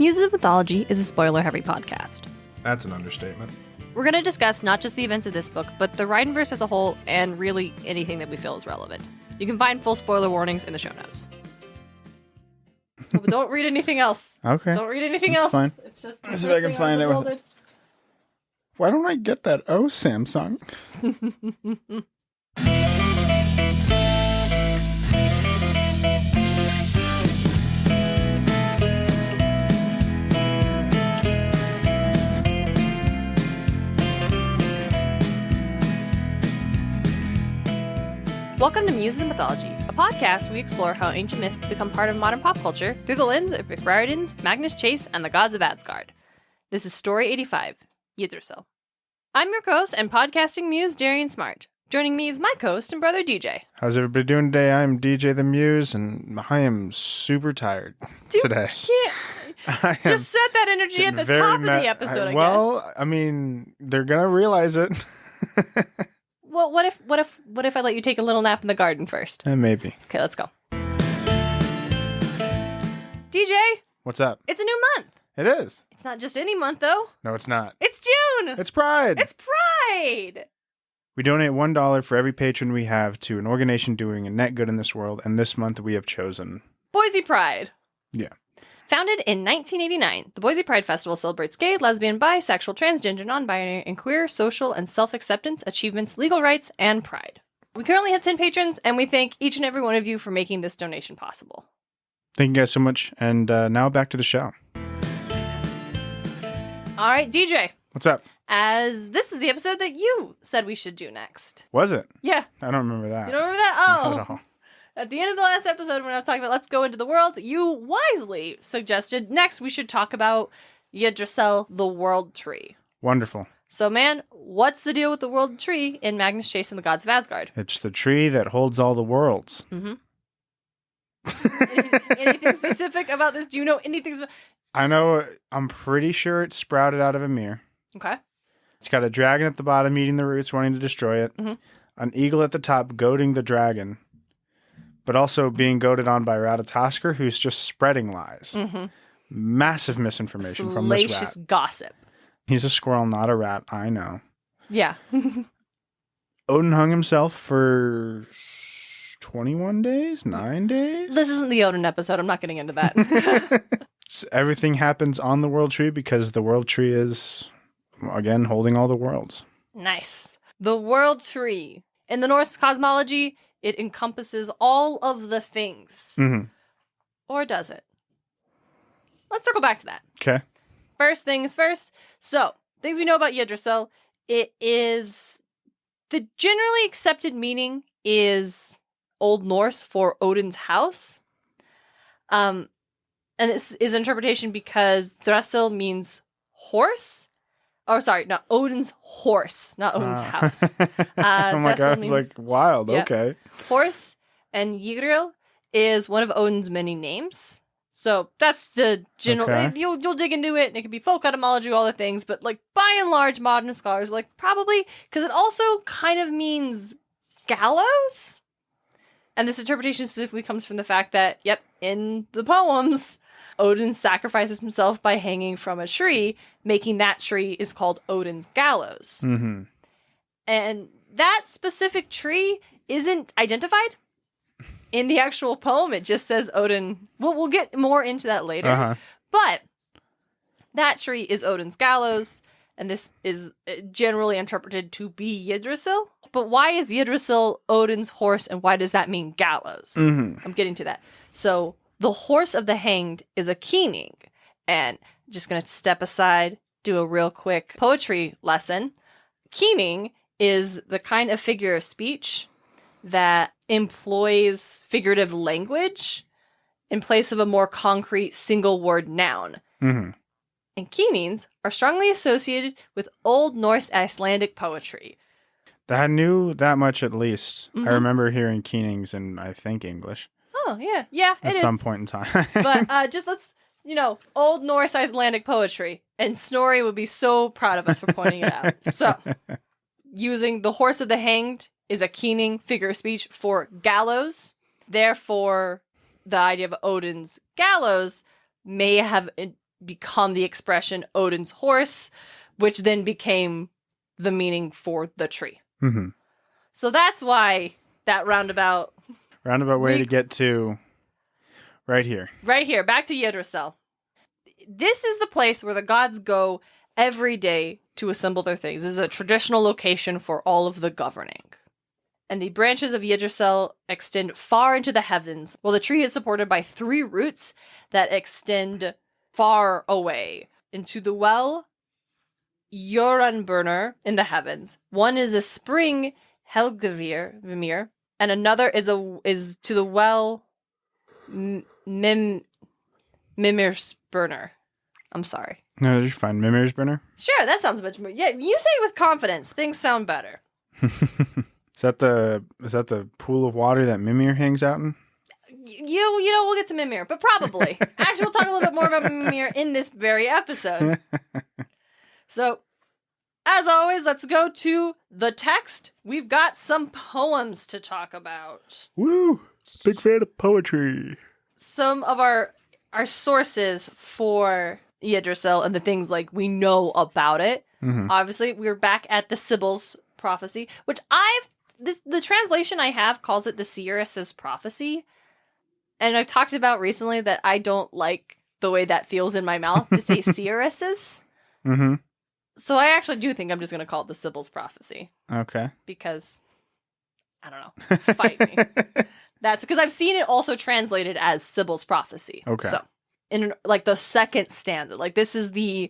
Muses of Mythology is a spoiler-heavy podcast. That's an understatement. We're going to discuss not just the events of this book, but the Rhineverse as a whole, and really anything that we feel is relevant. You can find full spoiler warnings in the show notes. But don't read anything else. Okay. Don't read anything That's else. fine. It's just Let's see if I can find it. Why don't I get that? Oh, Samsung. Welcome to Muses of Mythology, a podcast where we explore how ancient myths become part of modern pop culture through the lens of Yggdrasil, Magnus Chase, and the gods of Asgard. This is Story 85, Yggdrasil. I'm your co-host and podcasting muse, Darien and Smartt. Joining me is my co-host and brother, DJ. How's everybody doing today? I'm DJ the Muse, and I am super tired today. Just set that energy at the top of the episode, I guess. I mean, they're going to realize it. Well, what if I let you take a little nap in the garden first? Maybe. Okay, let's go. DJ! What's up? It's a new month. It is. It's not just any month, though. No, it's not. It's June! It's Pride! It's Pride! We donate $1 for every patron we have to an organization doing a net good in this world, and this month we have chosen Boise Pride. Yeah. Founded in 1989, the Boise Pride Festival celebrates gay, lesbian, bisexual, transgender, non-binary, and queer social and self-acceptance, achievements, legal rights, and pride. We currently have 10 patrons, and we thank each and every one of you for making this donation possible. Thank you guys so much, and now back to the show. All right, DJ. What's up? As this is the episode that you said we should do next. Was it? Yeah. I don't remember that. You don't remember that? Not at Oh. all. At the end of the last episode, when I was talking about Let's Go Into the World, you wisely suggested next we should talk about Yggdrasil, the World Tree. Wonderful. So, man, what's the deal with the World Tree in Magnus Chase and the Gods of Asgard? It's the tree that holds all the worlds. Mm-hmm. anything specific about this? Do you know anything? I know, I'm pretty sure it sprouted out of a mirror. Okay. It's got a dragon at the bottom eating the roots, wanting to destroy it. Mm-hmm. An eagle at the top goading the dragon, but also being goaded on by Ratatoskr, who's just spreading lies. Mm-hmm. Massive misinformation from this rat. Salacious gossip. He's a squirrel, not a rat, I know. Yeah. Odin hung himself for 21 days? 9 days? This isn't the Odin episode. I'm not getting into that. Everything happens on the world tree because the world tree is, again, holding all the worlds. Nice. The World Tree. In the Norse cosmology, it encompasses all of the things. Mm-hmm. Or does it? Let's circle back to that. Okay. First things first. So, things we know about Yggdrasil. It is... The generally accepted meaning is Old Norse for Odin's house. And this is interpretation because Yggdrasil means horse. Oh, sorry, not Odin's horse, not Odin's house. Oh my god, it's means, like wild. Yeah, okay. horse, and Yggdrasil is one of Odin's many names. So that's the general. Okay. You'll dig into it, and it can be folk etymology, all the things. But like by and large, modern scholars like probably because it also kind of means gallows. And this interpretation specifically comes from the fact that, yep, in the poems, Odin sacrifices himself by hanging from a tree, making that tree is called Odin's gallows. Mm-hmm. And that specific tree isn't identified in the actual poem. It just says Odin. Well, we'll get more into that later. Uh-huh. But that tree is Odin's gallows, and this is generally interpreted to be Yggdrasil. But why is Yggdrasil Odin's horse, and why does that mean gallows? Mm-hmm. I'm getting to that. So the horse of the hanged is a keening. And just going to step aside, do a real quick poetry lesson. Keening is the kind of figure of speech that employs figurative language in place of a more concrete single-word noun. Mm-hmm. And keenings are strongly associated with Old Norse Icelandic poetry. I knew that much at least. Mm-hmm. I remember hearing keenings in, I think, English. Oh, yeah. Yeah, it at is. some point in time. But just let's, Old Norse Icelandic poetry. And Snorri would be so proud of us for pointing it out. So, using the horse of the hanged is a keening figure of speech for gallows. Therefore, the idea of Odin's gallows may have become the expression Odin's horse, which then became the meaning for the tree. Mm-hmm. So that's why that roundabout way to get to right here. Right here, back to Yggdrasil. This is the place where the gods go every day to assemble their things. This is a traditional location for all of the governing. And the branches of Yggdrasil extend far into the heavens, while the tree is supported by 3 roots that extend far away into the well Jorunburner in the heavens. One is a spring Helgvimir, and another is to the well Mimirsburner. I'm sorry. No, you're fine. Mimirsburner? Sure, that sounds much more. Yeah, you say it with confidence. Things sound better. Is that the pool of water that Mimir hangs out in? You know, we'll get to Mimir, but probably. Actually, we'll talk a little bit more about Mimir in this very episode. So, as always, let's go to the text. We've got some poems to talk about. Woo! Big fan of poetry. Some of our sources for Yggdrasil and the things like we know about it. Mm-hmm. Obviously, we're back at the Sibyl's prophecy, which the translation I have calls it the seeress's prophecy. And I've talked about recently that I don't like the way that feels in my mouth to say seeresses. Mm-hmm. So I actually do think I'm just going to call it the Sibyl's prophecy. Okay. Because, I don't know, fight me. That's because I've seen it also translated as Sibyl's prophecy. Okay. So, in like the second stanza, like this is the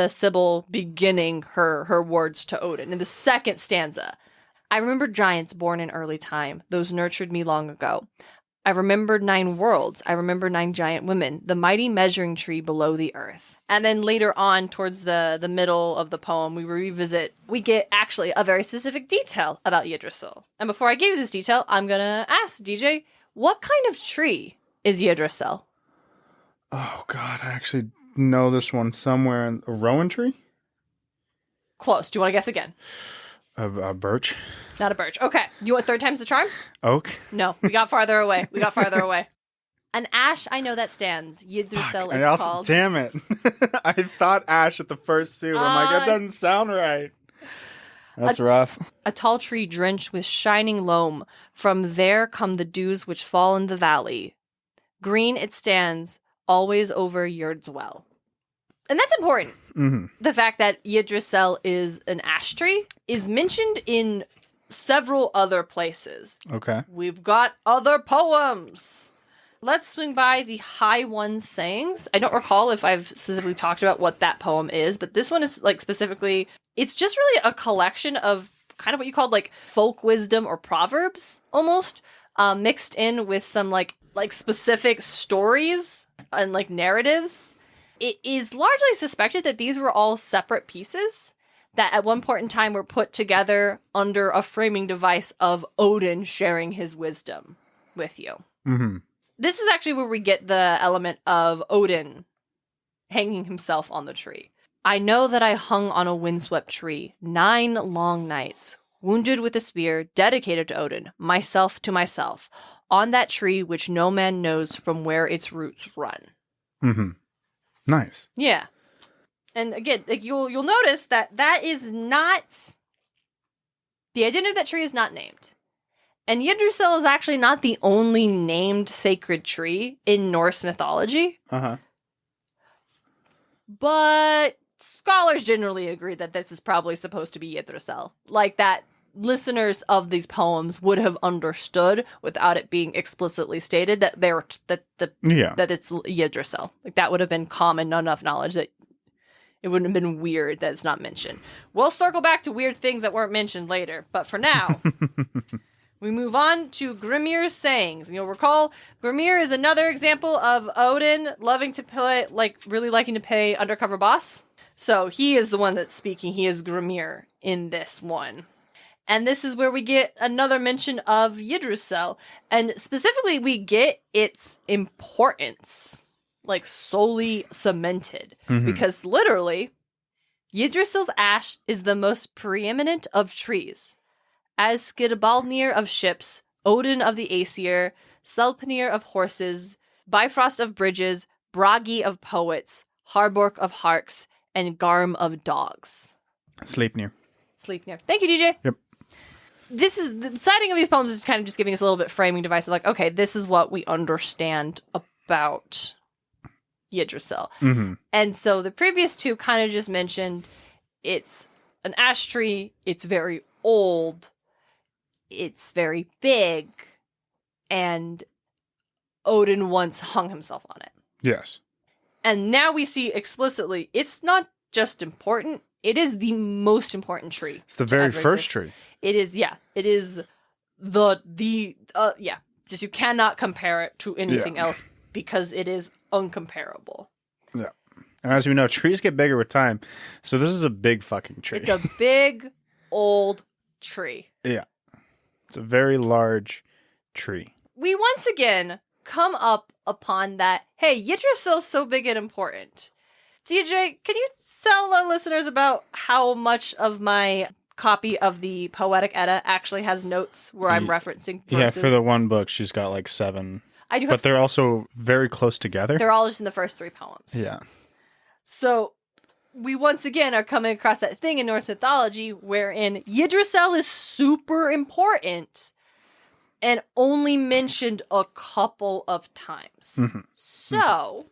Sibyl beginning her words to Odin. In the second stanza, I remember giants born in early time, those nurtured me long ago. I remembered 9 worlds. I remember 9 giant women, the mighty measuring tree below the earth. And then later on, towards the middle of the poem, we get actually a very specific detail about Yggdrasil. And before I give you this detail, I'm going to ask DJ, what kind of tree is Yggdrasil? Oh, God, I actually know this one somewhere. A rowan tree? Close. Do you want to guess again? A birch? Not a birch. Okay. You want 3rd time's the charm? Oak? No, we got farther away. An ash, I know that stands. Yggdrasil, it's called. Damn it. I thought ash at the first 2. I'm like, that doesn't sound right. That's rough. A tall tree drenched with shining loam. From there come the dews which fall in the valley. Green it stands, always over Yrd's well. And that's important. Mm-hmm. The fact that Yggdrasil is an ash tree is mentioned in several other places. Okay. We've got other poems. Let's swing by the High One's sayings. I don't recall if I've specifically talked about what that poem is, but this one is like specifically, it's just really a collection of kind of what you called like folk wisdom or proverbs almost, mixed in with some like specific stories and like narratives. It is largely suspected that these were all separate pieces that at one point in time were put together under a framing device of Odin sharing his wisdom with you. Mm-hmm. This is actually where we get the element of Odin hanging himself on the tree. I know that I hung on a windswept tree 9 long nights, wounded with a spear, dedicated to Odin, myself to myself, on that tree which no man knows from where its roots run. Mm-hmm. Nice. Yeah. And again, like you'll notice that is not... The identity of that tree is not named. And Yggdrasil is actually not the only named sacred tree in Norse mythology. Uh-huh. But scholars generally agree that this is probably supposed to be Yggdrasil. Like that listeners of these poems would have understood without it being explicitly stated that that it's Yggdrasil. Like that would have been common enough knowledge that it wouldn't have been weird that it's not mentioned. We'll circle back to weird things that weren't mentioned later, but for now, we move on to Grimir's sayings. You'll recall Grimir is another example of Odin loving to play, really liking to play undercover boss. So he is the one that's speaking. He is Grimir in this one. And this is where we get another mention of Yggdrasil. And specifically, we get its importance, like solely cemented. Mm-hmm. Because literally, Yggdrasil's ash is the most preeminent of trees. As Skidbaldnir of ships, Odin of the Aesir, Selpnir of horses, Bifrost of bridges, Bragi of poets, Harbork of Harks, and Garm of Dogs. Sleipnir. Sleipnir. Thank you, DJ. Yep. This is the citing of these poems is kind of just giving us a little bit framing device of like, okay, this is what we understand about Yggdrasil. Mm-hmm. And so the previous two kind of just mentioned it's an ash tree, it's very old, it's very big, and Odin once hung himself on it. Yes. And now we see explicitly it's not just important, it is the most important tree. It's the very first tree. It is, yeah. It is just you cannot compare it to anything else because it is uncomparable. Yeah. And as we know, trees get bigger with time. So this is a big fucking tree. It's a big, old tree. Yeah. It's a very large tree. We once again come up upon that, hey, Yggdrasil's so big and important. DJ, can you tell the listeners about how much of my copy of the Poetic Edda actually has notes where I'm referencing verses? Yeah, for the one book, she's got like 7. I do, but they're also very close together. They're all just in the first 3 poems. Yeah. So we once again are coming across that thing in Norse mythology wherein Yggdrasil is super important and only mentioned a couple of times. Mm-hmm. So,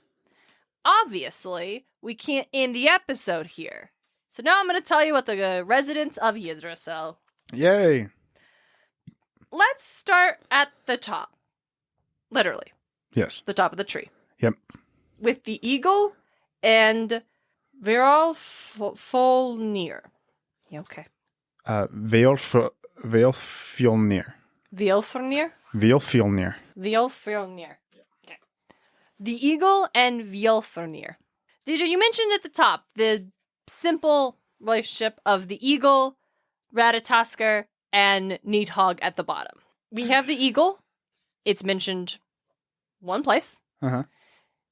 obviously, we can't end the episode here. So now I'm going to tell you what the residents of Yggdrasil. Yay. Let's start at the top. Literally. Yes. The top of the tree. Yep. With the eagle and Veolfnir. Yeah, okay. Veolfnir. Veolfnir? Veolfnir. Veolfnir. Okay. The eagle and Veolfnir. DJ, you mentioned at the top the simple relationship of the eagle, Ratatoskr, and Nidhogg at the bottom. We have the eagle. It's mentioned one place. Uh-huh.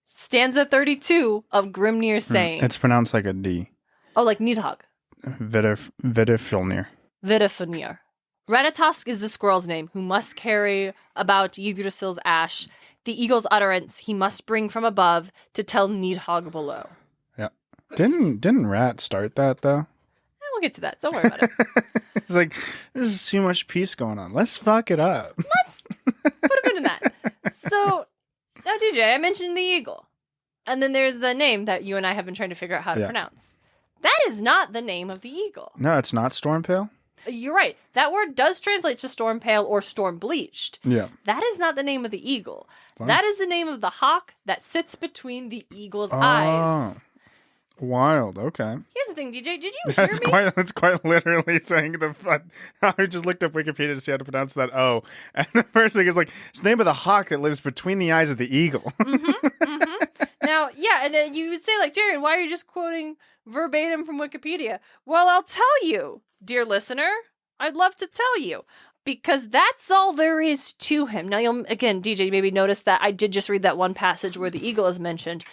Stanza 32 of Grimnir's sayings. It's pronounced like a D. Oh, like Nidhogg. Vedifilnir. Vidifnir. Ratatosk is the squirrel's name, who must carry about Yggdrasil's ash, the eagle's utterance he must bring from above to tell Nidhogg below. Yeah. Didn't Rat start that, though? We'll get to that. Don't worry about it. It's like, this is too much peace going on. Let's fuck it up. Let's put a pin in that. So, now DJ, I mentioned the eagle. And then there's the name that you and I have been trying to figure out how to pronounce. That is not the name of the eagle. No, it's not Stormpale? You're right. That word does translate to storm pale or storm bleached. Yeah. That is not the name of the eagle. Wow. That is the name of the hawk that sits between the eagle's eyes. Wild. Okay. Here's the thing, DJ. Did you hear me? It's quite literally saying the. I just looked up Wikipedia to see how to pronounce that O, and the first thing is like it's the name of the hawk that lives between the eyes of the eagle. Now, yeah, and you would say like, Darien, why are you just quoting verbatim from Wikipedia? Well, I'll tell you, dear listener. I'd love to tell you. Because that's all there is to him. Now, again, DJ, you maybe noticed that I did just read that one passage where the eagle is mentioned,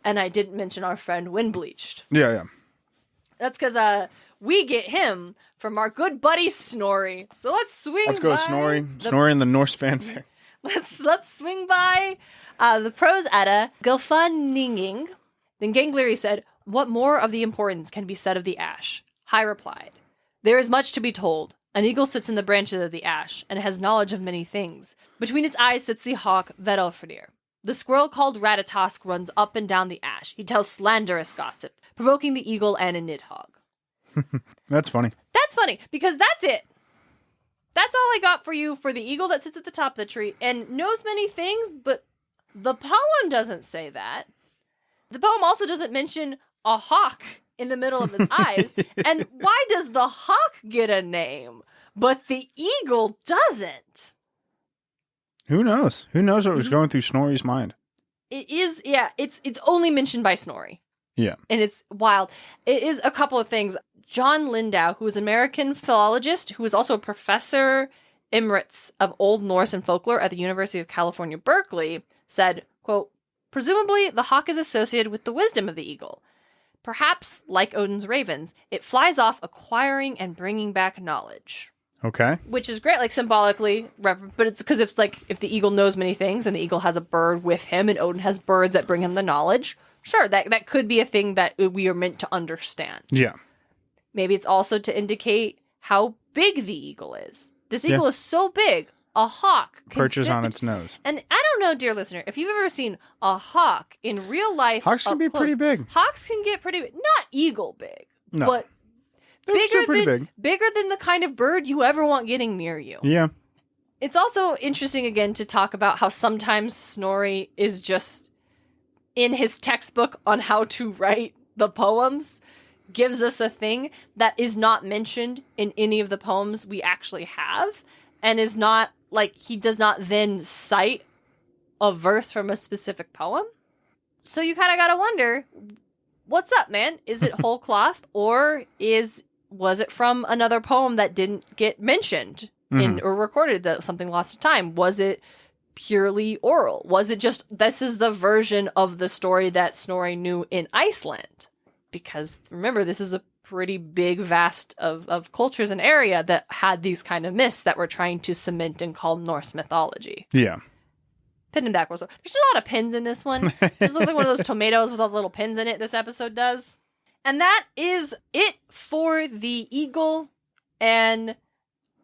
and I didn't mention our friend Windbleached. Yeah. That's because we get him from our good buddy Snorri. So let's swing. Let's go, Snorri. Snorri in the Norse fanfic. Let's swing by the prose Edda, Gylfaginning. Then Gangleri said, "What more of the importance can be said of the ash?" High replied, "There is much to be told. An eagle sits in the branches of the ash, and has knowledge of many things. Between its eyes sits the hawk Vedalfnir. The squirrel called Ratatosk runs up and down the ash. He tells slanderous gossip, provoking the eagle and a Nidhogg." That's funny. That's funny, because that's it. That's all I got for you for the eagle that sits at the top of the tree and knows many things, but the poem doesn't say that. The poem also doesn't mention a hawk in the middle of his eyes. And why does the hawk get a name, but the eagle doesn't? Who knows? Who knows what was going through Snorri's mind? It is, yeah, it's only mentioned by Snorri. Yeah. And it's wild. It is a couple of things. John Lindau, who is an American philologist, who is also a professor emeritus of Old Norse and folklore at the University of California, Berkeley, said, quote, "Presumably, the hawk is associated with the wisdom of the eagle. Perhaps, like Odin's ravens, it flies off acquiring and bringing back knowledge." Okay. Which is great, like symbolically, but it's because it's like if the eagle knows many things and the eagle has a bird with him and Odin has birds that bring him the knowledge, Sure, that could be a thing that we are meant to understand. Yeah. Maybe it's also to indicate how big the eagle is. This eagle is so big, a hawk can perches on its nose. And I don't know, dear listener, if you've ever seen a hawk in real life. Hawks can be pretty big. Hawks can get pretty big. Not eagle big, but bigger than the kind of bird you ever want getting near you. Yeah. It's also interesting, again, to talk about how sometimes Snorri is just in his textbook on how to write the poems, gives us a thing that is not mentioned in any of the poems we actually have, and is not, like, he does not then cite a verse from a specific poem. So you kind of got to wonder, what's up, man? Is it whole cloth, or was it from another poem that didn't get mentioned or recorded, that something lost to time? Was it purely oral? Was it just, this is the version of the story that Snorri knew in Iceland? Because remember, this is a pretty big, vast of cultures and area that had these kind of myths that we're trying to cement and call Norse mythology. Yeah. Pin and backwards. There's a lot of pins in this one. It just looks like one of those tomatoes with all the little pins in it, this episode does. And that is it for the eagle and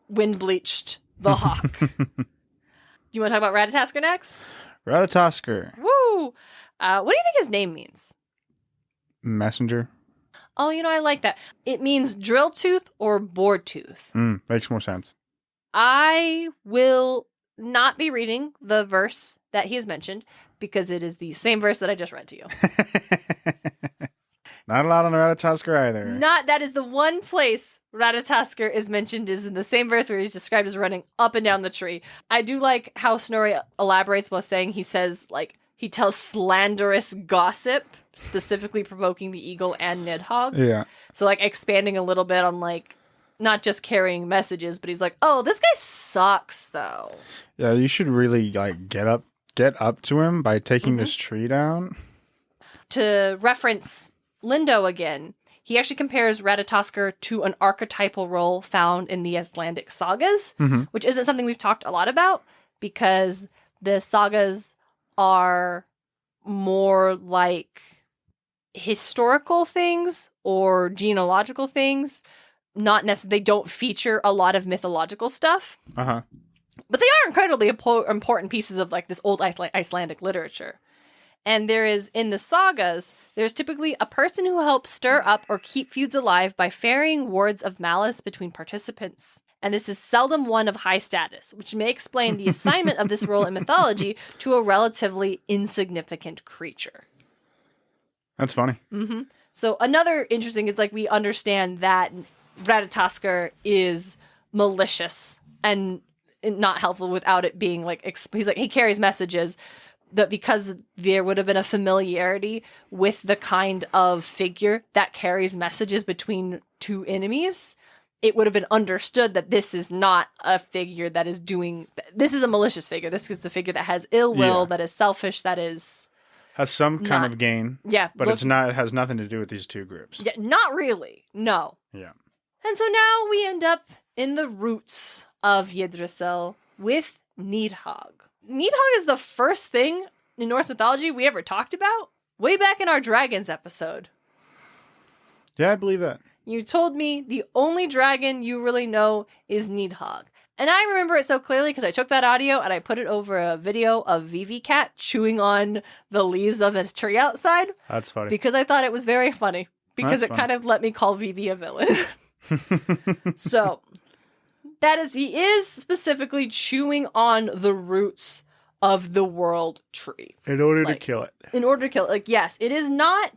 wind bleached the hawk. Do you want to talk about Ratatoskr next? Ratatoskr. Woo! What do you think his name means? Messenger. Oh, I like that. It means drill tooth or boar tooth. Makes more sense. I will not be reading the verse that he has mentioned because it is the same verse that I just read to you. Not a lot on the Ratatoskr either. That is the one place Ratatoskr is mentioned, is in the same verse where he's described as running up and down the tree. I do like how Snorri elaborates while saying, he says, like, he tells slanderous gossip, specifically provoking the eagle and Nidhogg. Yeah. So, like, expanding a little bit on, like, not just carrying messages, but he's like, oh, this guy sucks, though. Yeah, you should really, like, get up to him by taking this tree down. To reference Lindo again, he actually compares Ratatoskr to an archetypal role found in the Icelandic sagas, which isn't something we've talked a lot about, because the sagas are more like historical things or genealogical things. Not necessarily, they don't feature a lot of mythological stuff. But they are incredibly important pieces of, like, this old Icelandic literature. And there is, in the sagas, there's typically a person who helps stir up or keep feuds alive by ferrying words of malice between participants. And this is seldom one of high status, which may explain the assignment of this role in mythology to a relatively insignificant creature. That's funny. So another interesting is, like, we understand that Ratatoskr is malicious and not helpful without it being, like, he's like, he carries messages that, because there would have been a familiarity with the kind of figure that carries messages between two enemies, it would have been understood that this is not a figure that is this is a malicious figure. This is a figure that has ill will, that is selfish, that is... has some kind of gain. Yeah. But it has nothing to do with these two groups. Yeah, not really. No. Yeah. And so now we end up in the roots of Yggdrasil with Nidhogg. Nidhogg is the first thing in Norse mythology we ever talked about way back in our dragons episode. Yeah, I believe that. You told me the only dragon you really know is Nidhogg. And I remember it so clearly because I took that audio and I put it over a video of Vivi Cat chewing on the leaves of a tree outside. That's funny. Because I thought it was very funny. Because kind of let me call Vivi a villain. So, he is specifically chewing on the roots of the world tree. In order to kill it. In order to kill it. Like, yes, it is not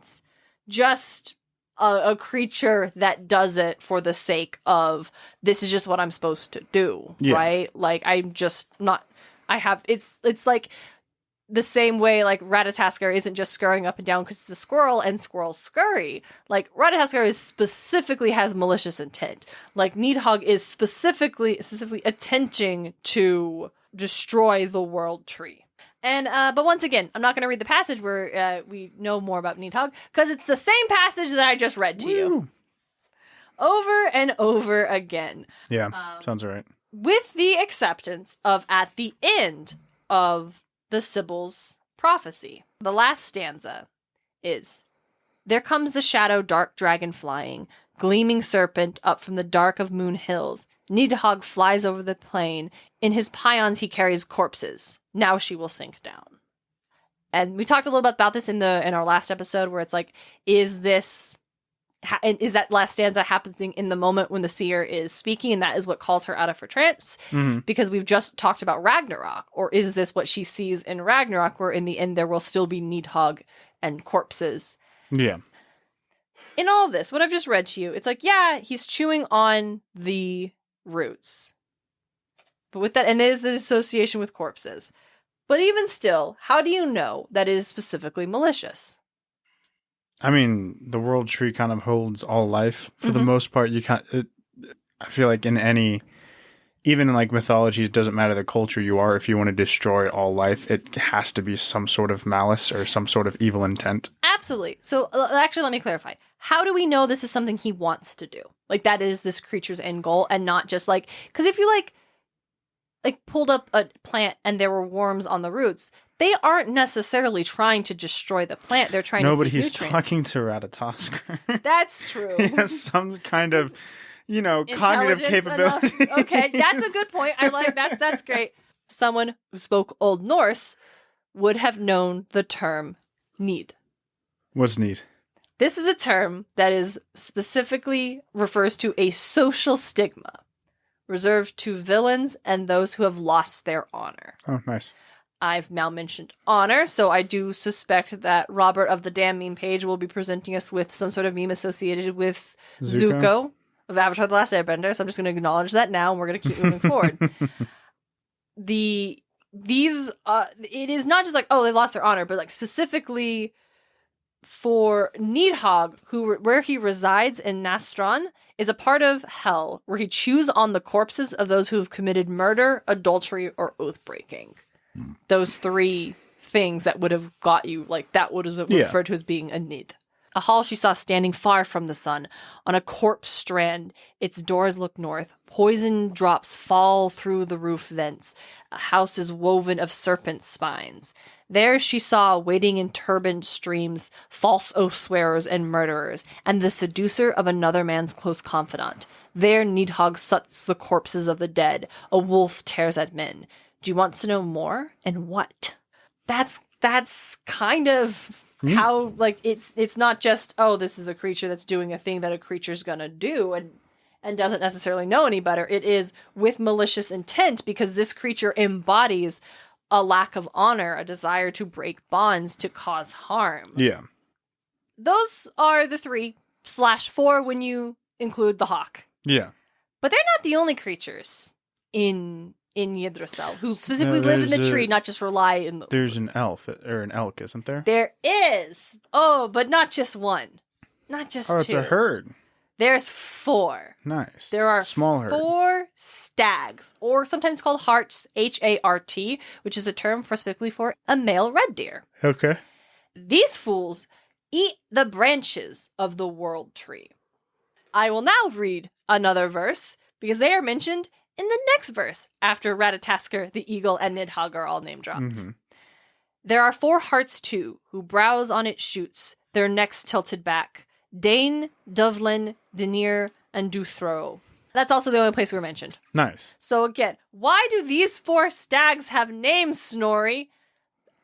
just a creature that does it for the sake of, this is just what I'm supposed to do, right? Like, I'm just not, it's like the same way, like, Ratatoskr isn't just scurrying up and down because it's a squirrel and squirrels scurry. Like, Ratatoskr specifically has malicious intent. Like, Nidhogg is specifically attempting to destroy the world tree. And, but once again, I'm not going to read the passage where we know more about Nidhogg, because it's the same passage that I just read to you. Over and over again. Yeah, sounds right. With the acceptance of, at the end of the Sibyl's prophecy, the last stanza is, there comes the shadow dark dragon flying, gleaming serpent up from the dark of moon hills. Nidhogg flies over the plain. In his pions he carries corpses. Now she will sink down. And we talked a little bit about this in our last episode, where it's like, is that last stanza happening in the moment when the seer is speaking, and that is what calls her out of her trance? Mm-hmm. Because we've just talked about Ragnarok, or is this what she sees in Ragnarok, where in the end there will still be Nidhogg and corpses? Yeah. In all of this, what I've just read to you, it's like, yeah, he's chewing on the roots. But with that, and there's the association with corpses. But even still, how do you know that it is specifically malicious? I mean, the world tree kind of holds all life for the most part. I feel like even in like mythology, it doesn't matter the culture you are. If you want to destroy all life, it has to be some sort of malice or some sort of evil intent. Absolutely. So actually, let me clarify. How do we know this is something he wants to do? Like, that is this creature's end goal, and not just like, because if you like pulled up a plant and there were worms on the roots, they aren't necessarily trying to destroy the plant. They're trying to No, but he's nutrients. talking to Ratatoskr. That's true. He has some kind of, cognitive capability. Okay, that's a good point. I like that. That's great. Someone who spoke Old Norse would have known the term need. What's need? This is a term that is specifically refers to a social stigma reserved to villains and those who have lost their honor. Oh, nice. I've now mentioned honor, so I do suspect that Robert of the Damn Meme page will be presenting us with some sort of meme associated with Zuko of Avatar: The Last Airbender, so I'm just going to acknowledge that now, and we're going to keep moving forward. It is not just like, oh, they lost their honor, but like specifically for Nidhogg, where he resides in Nastron, is a part of hell where he chews on the corpses of those who have committed murder, adultery, or oath breaking. Those three things that would have got you, like, that would have been referred to as being a Nid. A hall she saw standing far from the sun, on a corpse strand. Its doors look north. Poison drops fall through the roof vents. A house is woven of serpent spines. There she saw, waiting in turbaned streams, false oath-swearers and murderers, and the seducer of another man's close confidant. There Nidhogg sucks the corpses of the dead. A wolf tears at men. Do you want to know more? And what? That's kind of how, like, it's not just, oh, this is a creature that's doing a thing that a creature's gonna do and doesn't necessarily know any better. It is with malicious intent, because this creature embodies a lack of honor, a desire to break bonds, to cause harm. Yeah. Those are the 3/4 when you include the hawk. Yeah. But they're not the only creatures in Yggdrasil who specifically live in the tree, not just rely in the... There's an elf, or an elk, isn't there? There is! Oh, but not just one. Not just two. Oh, it's a herd. There's 4. Nice. There are small herd. 4 stags, or sometimes called harts, Hart, which is a term specifically for a male red deer. Okay. These fools eat the branches of the world tree. I will now read another verse, because they are mentioned in the next verse, after Ratatoskr, the eagle, and Nidhogg are all name dropped. Mm-hmm. There are 4 hearts too, who browse on its shoots, their necks tilted back. Dane, Dovlin, Denir, and Duthro. That's also the only place we're mentioned. Nice. So again, why do these 4 stags have names, Snorri?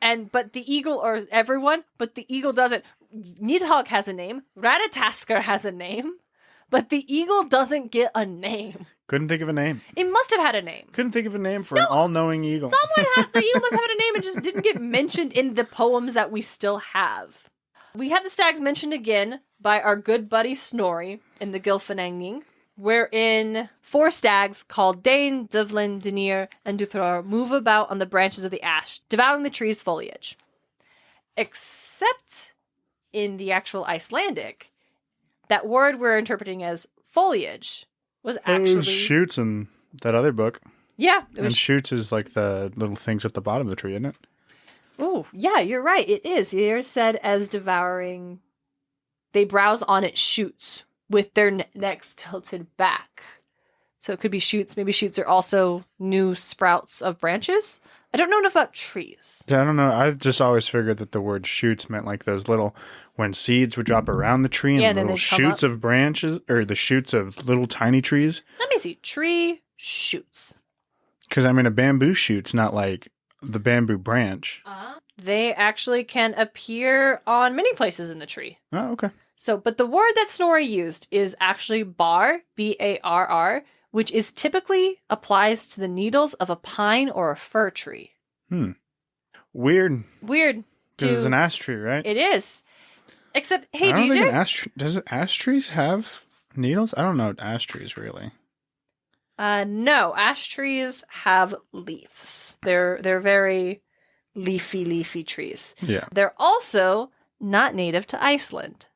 But the eagle, or everyone, but the eagle doesn't. Nidhogg has a name. Ratatoskr has a name. But the eagle doesn't get a name. Couldn't think of a name. It must have had a name. Couldn't think of a name for an all-knowing eagle. The eagle must have had a name and just didn't get mentioned in the poems that we still have. We have the stags mentioned again by our good buddy Snorri in the Gylfaginning, wherein 4 stags called Dane, Dovlin, Denir, and Duthor move about on the branches of the ash, devouring the tree's foliage. Except in the actual Icelandic, that word we're interpreting as foliage was actually... It was shoots in that other book. Yeah. And shoots is like the little things at the bottom of the tree, isn't it? Oh, yeah, you're right. It is. They're said as devouring... They browse on its shoots with their necks tilted back. So it could be shoots. Maybe shoots are also new sprouts of branches. I don't know enough about trees. Yeah, I don't know. I just always figured that the word shoots meant like those little... when seeds would drop around the tree and Yeah, then little they'd come shoots up. of branches, or the shoots of little tiny trees. Let me see. Tree shoots. Because, I mean, a bamboo shoot's not like the bamboo branch. They actually can appear on many places in the tree. Oh, okay. So, but the word that Snorri used is actually bar, B-A-R-R, which is typically applies to the needles of a pine or a fir tree. Weird. Weird. Because it's an ash tree, right? It is. Except, hey, I don't DJ. think an ash tree... Does ash trees have needles? I don't know ash trees, really. No, ash trees have leaves. They're very leafy trees. Yeah. They're also not native to Iceland.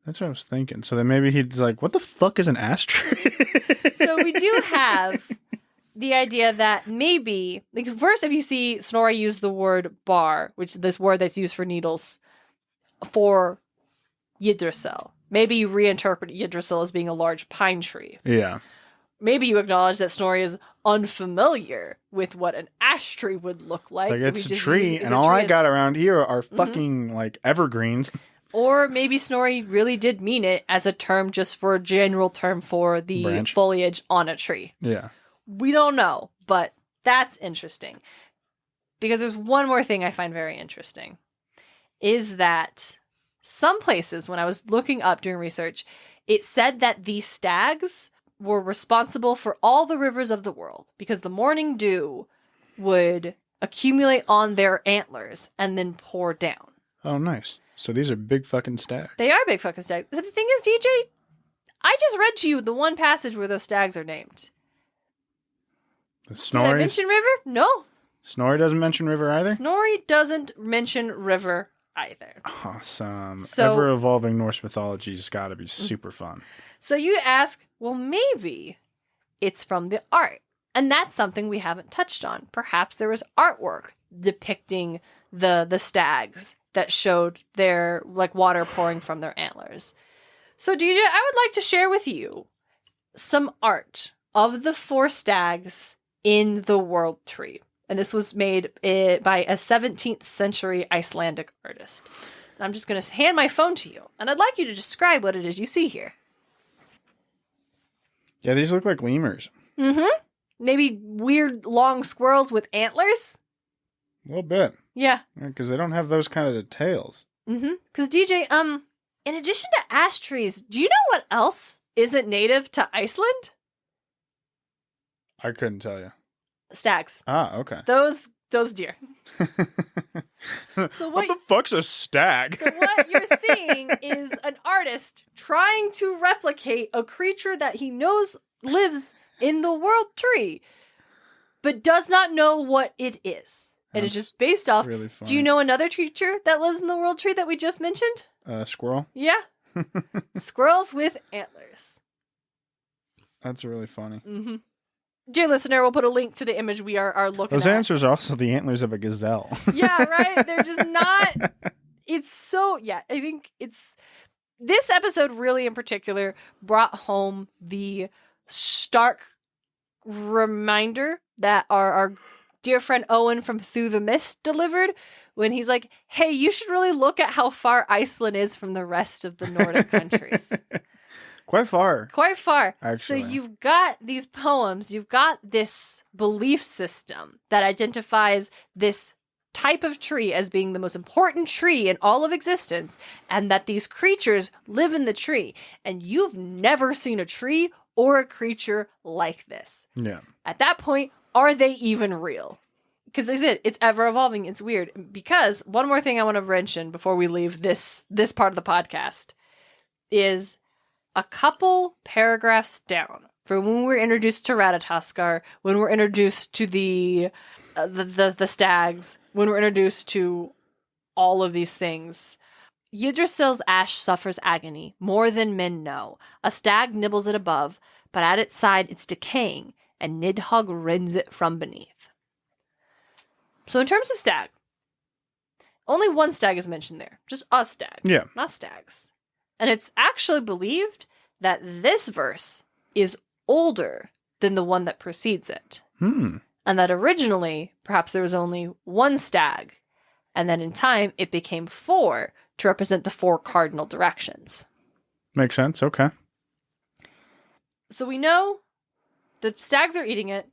That's what I was thinking. So then maybe he's like, what the fuck is an ash tree? So we do have the idea that maybe, like, first, if you see Snorri use the word bar, which is this word that's used for needles, for Yggdrasil, maybe you reinterpret Yggdrasil as being a large pine tree. Yeah. Maybe you acknowledge that Snorri is unfamiliar with what an ash tree would look like. Like, so it's we a just tree, use it as and a all tree I as- got around here are fucking, like, evergreens. Or maybe Snorri really did mean it as a term, just for a general term for the Branch. foliage on a tree. Yeah. We don't know, but that's interesting. Because there's one more thing I find very interesting, is that some places, when I was looking up doing research, it said that these stags were responsible for all the rivers of the world, because the morning dew would accumulate on their antlers and then pour down. Oh, nice. So these are big fucking stags. They are big fucking stags. The thing is, DJ, I just read to you the one passage where those stags are named. The Did I Snorri. mention river? No. Snorri doesn't mention river either? Snorri doesn't mention river either. Awesome. So- Ever-evolving Norse mythology's got to be super fun. So you ask, well, maybe it's from the art. And that's something we haven't touched on. Perhaps there was artwork depicting the stags that showed their, like, water pouring from their antlers. So DJ, I would like to share with you some art of the 4 stags in the world tree. And this was made by a 17th century Icelandic artist. And I'm just going to hand my phone to you. And I'd like you to describe what it is you see here. Yeah, these look like lemurs. Mm-hmm. Maybe weird long squirrels with antlers? A little bit. Yeah. Because they don't have those kind of tails. Mm-hmm. Because DJ, in addition to ash trees, do you know what else isn't native to Iceland? I couldn't tell you. Stags. Ah, okay. Those deer. So what the fuck's a stag? So what you're seeing is an artist trying to replicate a creature that he knows lives in the world tree, but does not know what it is. And it's just based off. Really funny. Do you know another creature that lives in the world tree that we just mentioned? Squirrel? Yeah. Squirrels with antlers. That's really funny. Mm-hmm. Dear listener, we'll put a link to the image we are looking Those at. answers are also the antlers of a gazelle. Yeah, right? They're just not... It's so... Yeah, I think it's... This episode really in particular brought home the stark reminder that our dear friend Owen from Through the Mist delivered when he's like, hey, you should really look at how far Iceland is from the rest of the Nordic countries. Quite far. Quite far. Actually. So you've got these poems, you've got this belief system that identifies this type of tree as being the most important tree in all of existence, and that these creatures live in the tree. And you've never seen a tree or a creature like this. Yeah. At that point, are they even real? Because it's ever evolving. It's weird. Because one more thing I want to mention before we leave this part of the podcast is a couple paragraphs down from when we're introduced to Ratatoskar, when we're introduced to the stags, when we're introduced to all of these things. Yggdrasil's ash suffers agony, more than men know. A stag nibbles it above, but at its side it's decaying, and Nidhogg rends it from beneath. So in terms of stag, only one stag is mentioned there. Just a stag. Yeah. Not stags. And it's actually believed that this verse is older than the one that precedes it. Hmm. And that originally, perhaps there was only one stag. And then in time, it became 4 to represent the 4 cardinal directions. Makes sense. Okay. So we know the stags are eating it,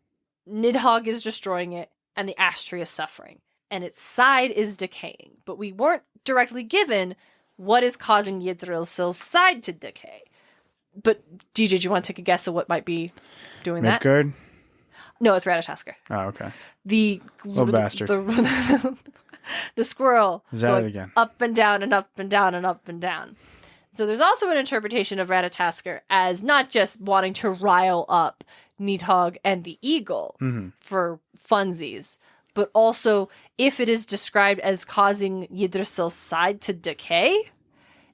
Nidhogg is destroying it, and the ash tree is suffering. And its side is decaying. But we weren't directly given what is causing Yggdrasil's side to decay. But DJ, do you want to take a guess of what might be doing that? Midgard? No, it's Ratatoskr. Oh, okay. The bastard. The squirrel Is that going it again? up and down and up and down and up and down. So there's also an interpretation of Ratatoskr as not just wanting to rile up Nidhogg and the eagle for funsies, but also if it is described as causing Yggdrasil's side to decay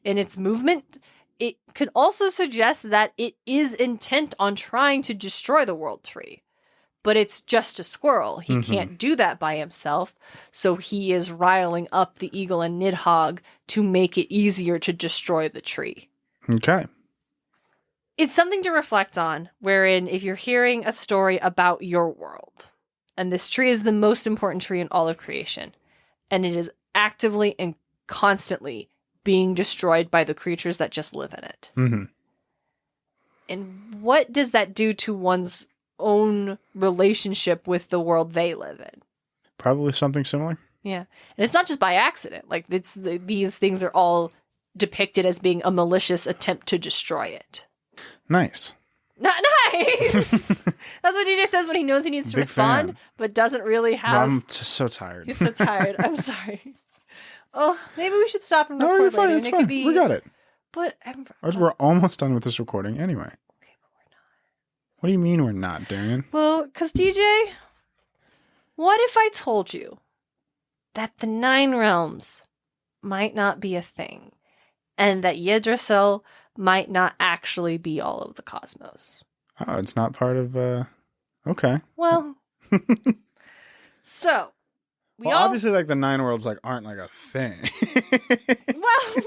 in its movement, it could also suggest that it is intent on trying to destroy the world tree. But it's just a squirrel. He can't do that by himself, so he is riling up the eagle and Nidhogg to make it easier to destroy the tree. Okay. It's something to reflect on, wherein if you're hearing a story about your world, and this tree is the most important tree in all of creation, and it is actively and constantly being destroyed by the creatures that just live in it. And what does that do to one's own relationship with the world they live in? Probably something similar. Yeah. And it's not just by accident. Like, these things are all depicted as being a malicious attempt to destroy it. Nice. Not nice. That's what DJ says when he knows he needs to Big respond, fan. but doesn't really have. I'm just so tired. He's so tired. I'm sorry. Oh, maybe we should stop and No, record you're fine. later. It's and it fine. could be... We got it. But We're almost done with this recording anyway. Okay, but we're not. What do you mean we're not, Darien? Well, because DJ, what if I told you that the 9 realms might not be a thing, and that Yggdrasil might not actually be all of the cosmos? Oh, it's not part of, okay. Well, so, obviously, like, the 9 worlds, like, aren't, like, a thing. Well,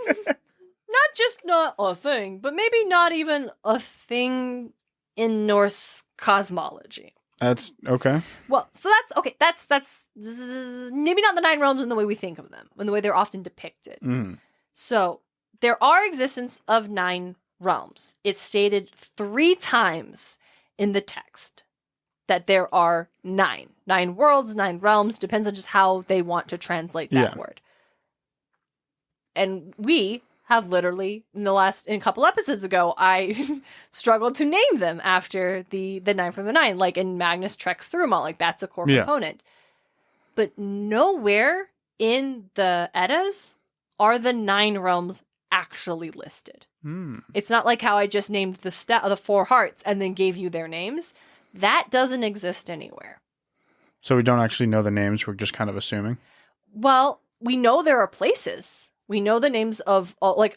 not just not a thing, but maybe not even a thing in Norse cosmology. That's, okay. Well, so that's, okay, that's maybe not the 9 realms in the way we think of them, in the way they're often depicted. So, there are existence of 9 realms. It's stated 3 times in the text that there are 9. 9 worlds, 9 realms, depends on just how they want to translate that word. And we have literally, in a couple episodes ago, I struggled to name them after the 9 from the 9, like in Magnus treks through them all, like that's a core component. But nowhere in the Eddas are the 9 realms actually listed. It's not like how I just named the 4 hearts and then gave you their names. That doesn't exist anywhere. So we don't actually know the names, we're just kind of assuming? Well, we know there are places. We know the names of, like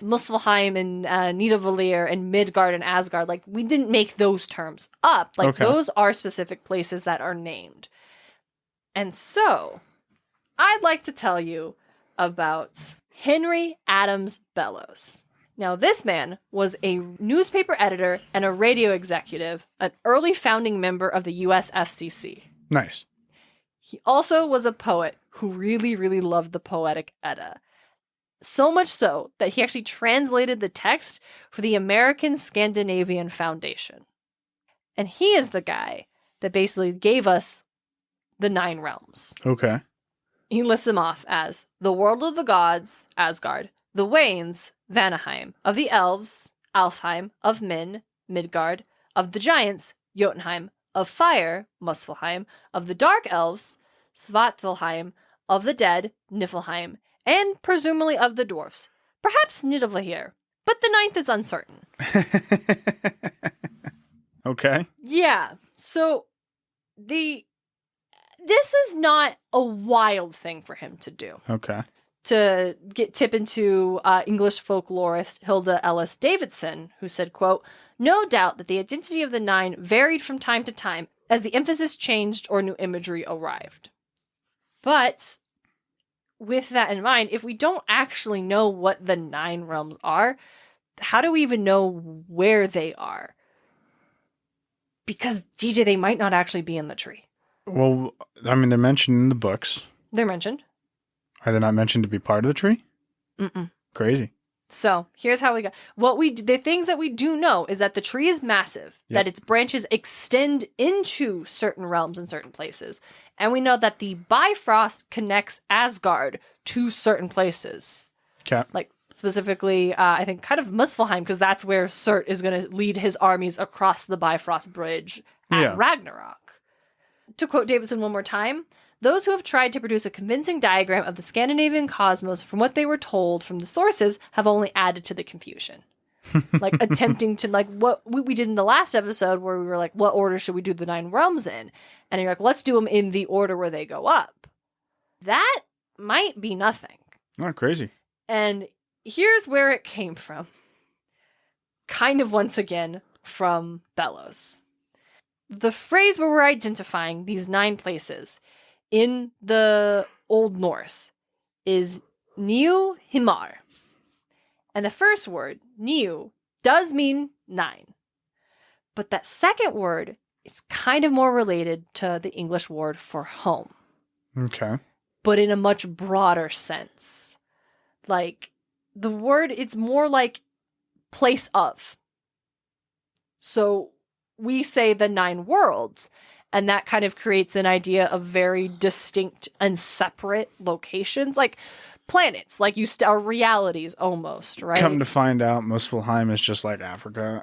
Muspelheim and Nidavellir and Midgard and Asgard. Like, we didn't make those terms up. Like, those are specific places that are named. And so, I'd like to tell you about Henry Adams Bellows. Now, this man was a newspaper editor and a radio executive, an early founding member of the US FCC. Nice. He also was a poet who really, really loved the Poetic Edda. So much so that he actually translated the text for the American Scandinavian Foundation. And he is the guy that basically gave us the 9 realms. Okay. He lists them off as the world of the gods, Asgard, the Wanes, Vanheim, of the elves, Alfheim, of men, Midgard, of the giants, Jotunheim, of fire, Muspelheim, of the dark elves, Svartalfheim, of the dead, Niflheim, and presumably of the dwarfs, perhaps Nidavellir, but the 9th is uncertain. Okay. Yeah, so this is not a wild thing for him to do. Okay. To tip into English folklorist Hilda Ellis Davidson, who said, quote, "No doubt that the identity of the 9 varied from time to time as the emphasis changed or new imagery arrived." But with that in mind, if we don't actually know what the 9 realms are, how do we even know where they are? Because, DJ, they might not actually be in the tree. Well, I mean, they're mentioned in the books. They're mentioned. Are they not mentioned to be part of the tree? Mm-mm. Crazy. So here's how we go. The things that we do know is that the tree is massive, Yep. that its branches extend into certain realms in certain places. And we know that the Bifrost connects Asgard to certain places. Okay. Like specifically, I think kind of Muspelheim, because that's where Surt is going to lead his armies across the Bifrost Bridge at Ragnarok. To quote Davidson one more time, those who have tried to produce a convincing diagram of the Scandinavian cosmos from what they were told from the sources have only added to the confusion. Like attempting to, like what we did in the last episode where we were like, what order should we do the 9 realms in? And you're like, let's do them in the order where they go up. That might be nothing. Oh, crazy. And here's where it came from. Kind of once again from Bellows. The phrase where we're identifying these 9 places in the Old Norse is Niu Himar. And the first word, Niu, does mean 9. But that second word is kind of more related to the English word for home. Okay. But in a much broader sense. Like, the word, it's more like place of. So we say the 9 worlds, and that kind of creates an idea of very distinct and separate locations, like planets, like are realities almost, right? Come to find out, Muspelheim is just like Africa.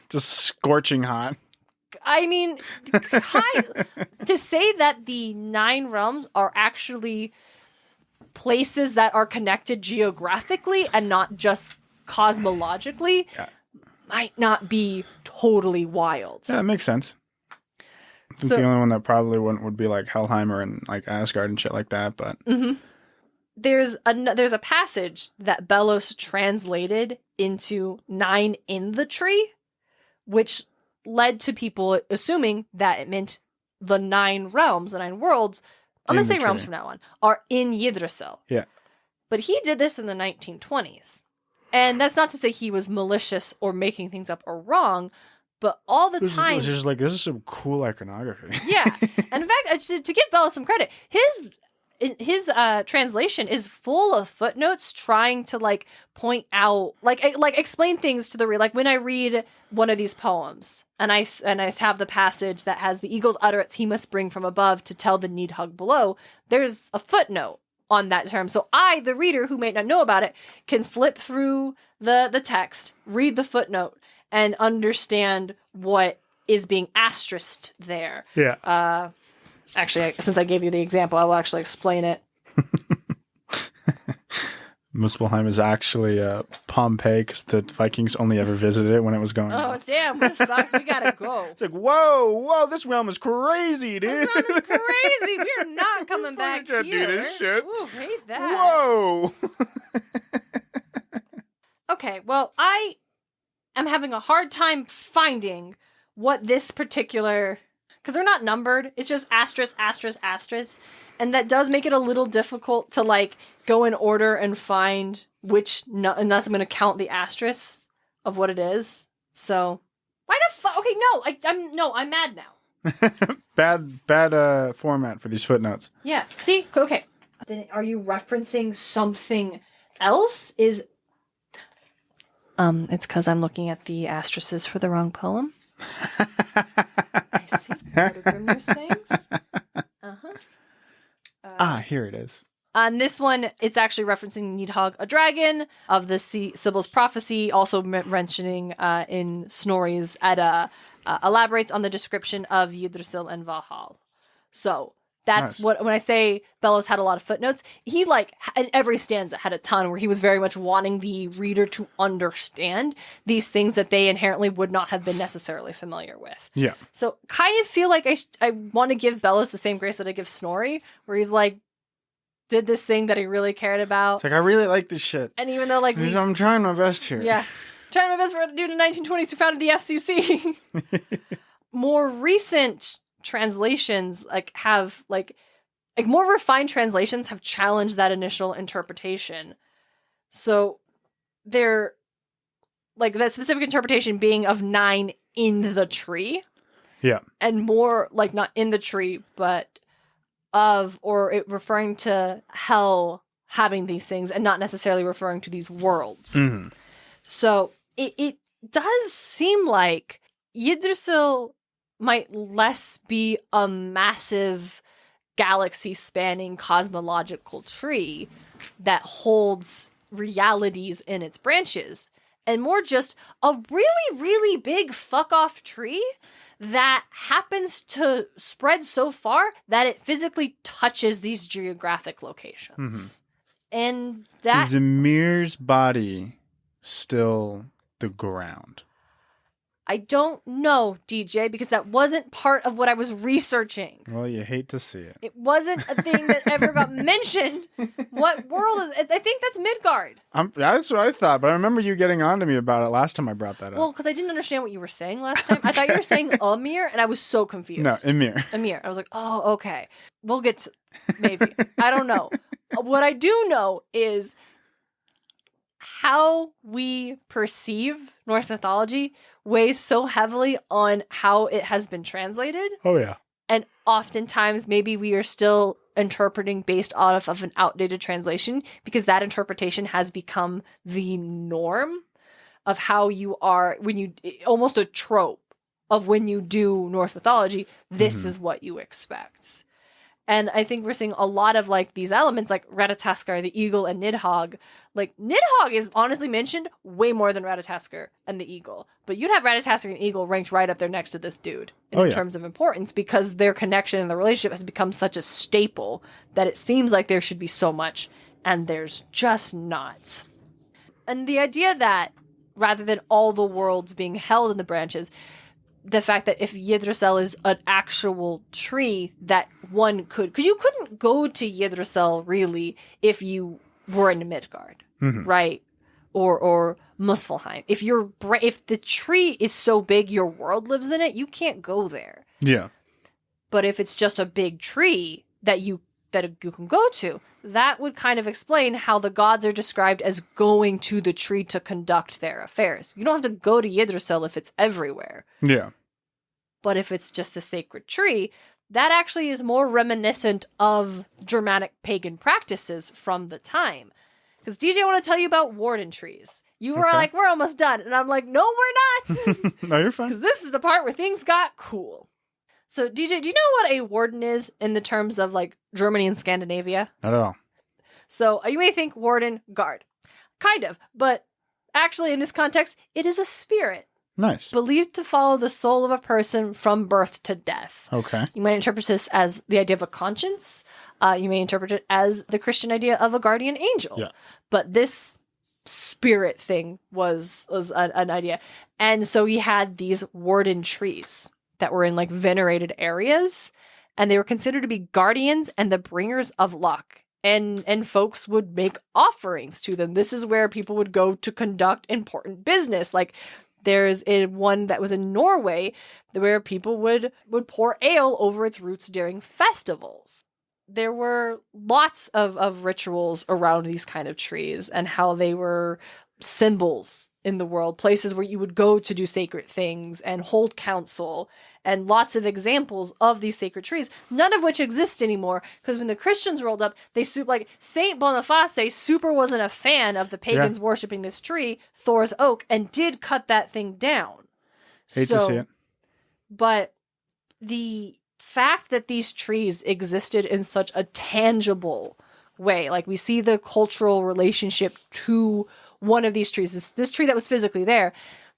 Just scorching hot. I mean, to say that the 9 realms are actually places that are connected geographically and not just cosmologically might not be totally wild. Yeah, that makes sense. I think the only one that probably wouldn't would be like Helheimer and like Asgard and shit like that, but there's a passage that Bellows translated into 9 in the tree, which led to people assuming that it meant the 9 realms, the 9 worlds, I'm going to say realms from now on, are in Yggdrasil. Yeah. But he did this in the 1920s. And that's not to say he was malicious or making things up or wrong, but all the time... This is like, this is some cool iconography. Yeah. And in fact, to give Bellows some credit, his translation is full of footnotes trying to like point out, like explain things to the reader. Like when I read one of these poems and I have the passage that has the eagle's utterance he must bring from above to tell the Nidhogg below, there's a footnote on that term. So I, the reader who may not know about it, can flip through the text, read the footnote, and understand what is being asterisked there. Yeah. Actually, since I gave you the example, I will actually explain it. Muspelheim is actually Pompeii because the Vikings only ever visited it when it was going Oh, on. damn, this sucks. We gotta go. It's like, whoa, this realm is crazy, dude. This realm is crazy. We're not coming back here. Can't do this shit. Ooh, hate that. Whoa. Okay, well, I am having a hard time finding what this particular... Because they're not numbered. It's just asterisk, asterisk, asterisk. And that does make it a little difficult to, like, go in order and find which... unless I'm going to count the asterisks of what it is. So, why the fuck? Okay, I'm mad now. Bad format for these footnotes. Yeah, see? Okay. Then are you referencing something else? It's because I'm looking at the asterisks for the wrong poem. I see. What are Grimner's things? Here it is. On this one, it's actually referencing Nidhogg, a dragon of the Sibyl's prophecy, also mentioning in Snorri's Edda, elaborates on the description of Yggdrasil and Valhall. So that's nice. when I say Bellows had a lot of footnotes, he in every stanza had a ton where he was very much wanting the reader to understand these things that they inherently would not have been necessarily familiar with. Yeah. So kind of feel like I want to give Bellows the same grace that I give Snorri, where he's like, did this thing that he really cared about. It's like, I really like this shit. And even though I'm trying my best here. Yeah. Trying my best for a dude in the 1920s who founded the FCC. More recent translations have more refined translations have challenged that initial interpretation. So they're that specific interpretation being of 9 in the tree. Yeah. And more not in the tree, but of, or it referring to Hel, having these things and not necessarily referring to these worlds. Mhm. So it does seem like Yggdrasil might less be a massive galaxy-spanning cosmological tree that holds realities in its branches, and more just a really, really big fuck-off tree that happens to spread so far that it physically touches these geographic locations. And that... Is Ymir's body still the ground? I don't know, DJ, because that wasn't part of what I was researching. Well, you hate to see it. It wasn't a thing that ever got mentioned. What world is it? I think that's Midgard. That's what I thought, but I remember you getting on to me about it last time I brought that up. Well, because I didn't understand what you were saying last time. I thought you were saying Ymir, and I was so confused. No, Ymir. Ymir. I was like, oh, okay. We'll get to... Maybe. I don't know. What I do know is how we perceive Norse mythology weighs so heavily on how it has been translated. Oh, yeah. And oftentimes, maybe we are still interpreting based off of an outdated translation because that interpretation has become the norm of how you are when you... Almost a trope of when you do Norse mythology, this is what you expect. And I think we're seeing a lot of like these elements like Ratatoskr, the eagle, and Nidhogg. Like Nidhogg is honestly mentioned way more than Ratatoskr and the eagle. But you'd have Ratatoskr and eagle ranked right up there next to this dude in terms of importance because their connection and the relationship has become such a staple that it seems like there should be so much, and there's just not. And the idea that rather than all the worlds being held in the branches, the fact that if Yggdrasil is an actual tree that one could... Because you couldn't go to Yggdrasil, really, if you were in Midgard, right? Or Muspelheim. If the tree is so big your world lives in it, you can't go there. Yeah. But if it's just a big tree that you can go to, that would kind of explain how the gods are described as going to the tree to conduct their affairs. You don't have to go to Yggdrasil if it's everywhere. Yeah. But if it's just a sacred tree, that actually is more reminiscent of Germanic pagan practices from the time. Because DJ, I want to tell you about warden trees. You were like, we're almost done. And I'm like, no, we're not. No, you're fine. Because this is the part where things got cool. So DJ, do you know what a warden is in the terms of like Germany and Scandinavia? Not at all. So you may think warden, guard. Kind of. But actually in this context, it is a spirit. Nice. Believed to follow the soul of a person from birth to death. Okay. You might interpret this as the idea of a conscience. You may interpret it as the Christian idea of a guardian angel. Yeah. But this spirit thing was an idea. And so he had these warden trees that were in like venerated areas. And they were considered to be guardians and the bringers of luck. And folks would make offerings to them. This is where people would go to conduct important business. Like there's one that was in Norway where people would pour ale over its roots during festivals. There were lots of rituals around these kind of trees and how they were symbols in the world, places where you would go to do sacred things and hold council, and lots of examples of these sacred trees, none of which exist anymore, because when the Christians rolled up, like Saint Boniface super wasn't a fan of the pagans worshipping this tree, Thor's oak, and did cut that thing down. Hate to see it. But the fact that these trees existed in such a tangible way, like we see the cultural relationship to one of these trees, this tree that was physically there,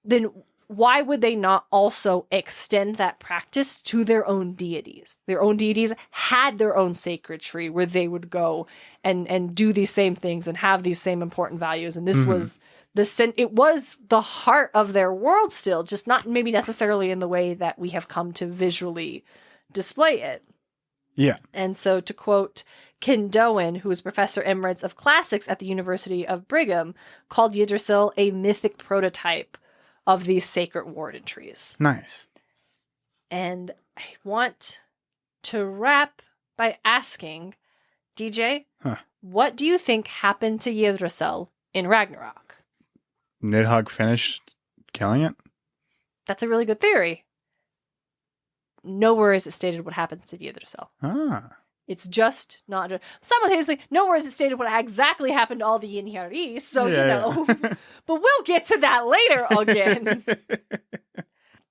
then why would they not also extend that practice to their own deities? Their own deities had their own sacred tree where they would go and do these same things and have these same important values. And this was it was the heart of their world still, just not maybe necessarily in the way that we have come to visually display it. Yeah. And so to quote Ken Doan, who is Professor Emeritus of Classics at the University of Brigham, called Yggdrasil a mythic prototype of these sacred warden trees. Nice. And I want to wrap by asking, DJ, what do you think happened to Yggdrasil in Ragnarok? Nidhogg finished killing it? That's a really good theory. Nowhere is it stated what happens to Yggdrasil. Ah. It's just not... Simultaneously, nowhere is it stated what exactly happened to all the Inhari, so, but we'll get to that later again.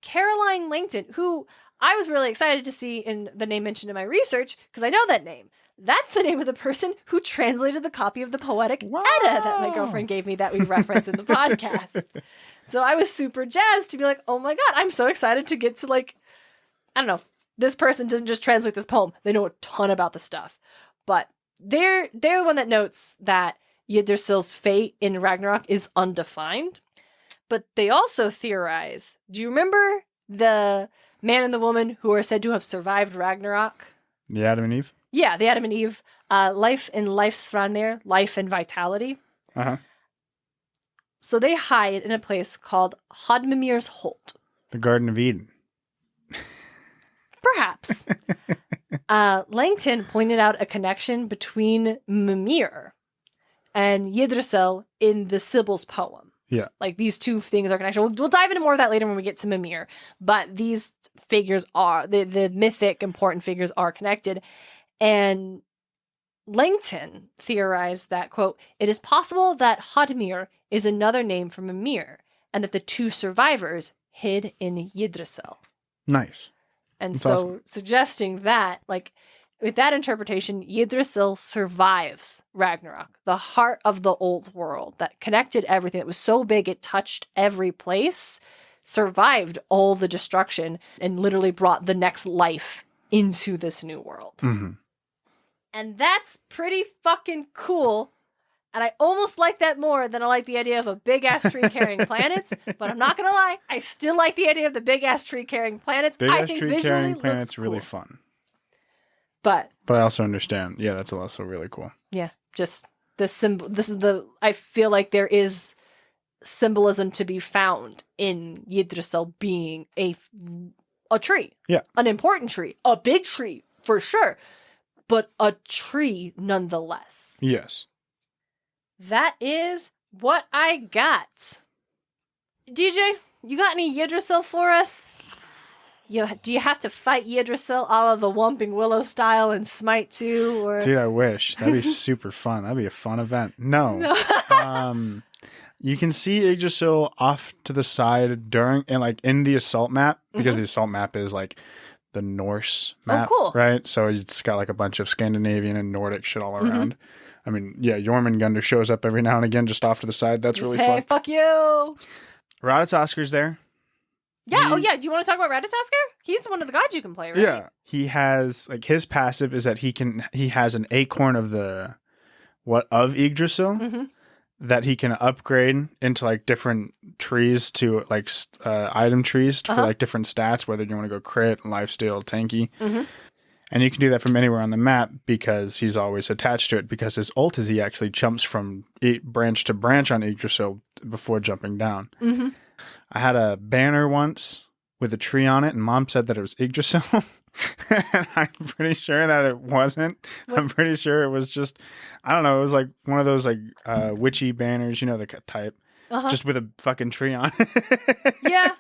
Caroline Langton, who I was really excited to see in the name mentioned in my research, because I know that name. That's the name of the person who translated the copy of the Poetic Edda that my girlfriend gave me that we reference in the podcast. So I was super jazzed to be like, oh my God, I'm so excited to get to like, I don't know, this person doesn't just translate this poem. They know a ton about the stuff. But they're the one that notes that Yggdrasil's fate in Ragnarok is undefined. But they also theorize, do you remember the man and the woman who are said to have survived Ragnarok? The Adam and Eve? Yeah, the Adam and Eve. Life and Livsfranir, life and vitality. Uh-huh. So they hide in a place called Hodmimir's Holt. The Garden of Eden. Perhaps. Langton pointed out a connection between Mimir and Yggdrasil in the Sibyl's poem. Yeah. Like these two things are connected. We'll dive into more of that later when we get to Mimir. But these figures are, the mythic important figures are connected. And Langton theorized that, quote, it is possible that Hodmir is another name for Mimir, and that the two survivors hid in Yggdrasil. Nice. And That's so awesome. suggesting that, like, with that interpretation, Yggdrasil survives Ragnarok, the heart of the old world that connected everything. It was so big it touched every place, survived all the destruction, and literally brought the next life into this new world. Mm-hmm. And that's pretty fucking cool. And I almost like that more than I like the idea of a big-ass tree carrying planets. But I'm not going to lie, I still like the idea of the big-ass tree carrying planets. I think tree carrying planets cool. really fun. But I also understand. Yeah, that's also really cool. Yeah, just the symbol. This is I feel like there is symbolism to be found in Yggdrasil being a tree. Yeah. An important tree. A big tree, for sure. But a tree nonetheless. Yes. That is what I got. DJ, you got any Yggdrasil for us? Do you have to fight Yggdrasil a la the Whomping Willow style in SMITE 2? Or... Dude, I wish. That'd be super fun. That'd be a fun event. No. You can see Yggdrasil off to the side in the assault map, because the assault map is like the Norse map, cool. Right? So it's got like a bunch of Scandinavian and Nordic shit all around. I mean, yeah, Jormungandr shows up every now and again just off to the side. That's really fun. Fuck you! Ratatosker's there. Yeah, do you want to talk about Ratatosker? He's one of the gods you can play, right? Yeah. He has, like, his passive is that he has an acorn of Yggdrasil that he can upgrade into, like, different trees to, like, item trees for, like, different stats, whether you want to go crit, lifesteal, tanky. And you can do that from anywhere on the map because he's always attached to it, because his ult is he actually jumps from branch to branch on Yggdrasil before jumping down. I had a banner once with a tree on it, and Mom said that it was Yggdrasil. And I'm pretty sure that it wasn't. What? I'm pretty sure it was just, I don't know, it was like one of those like witchy banners, the type, just with a fucking tree on it. Yeah.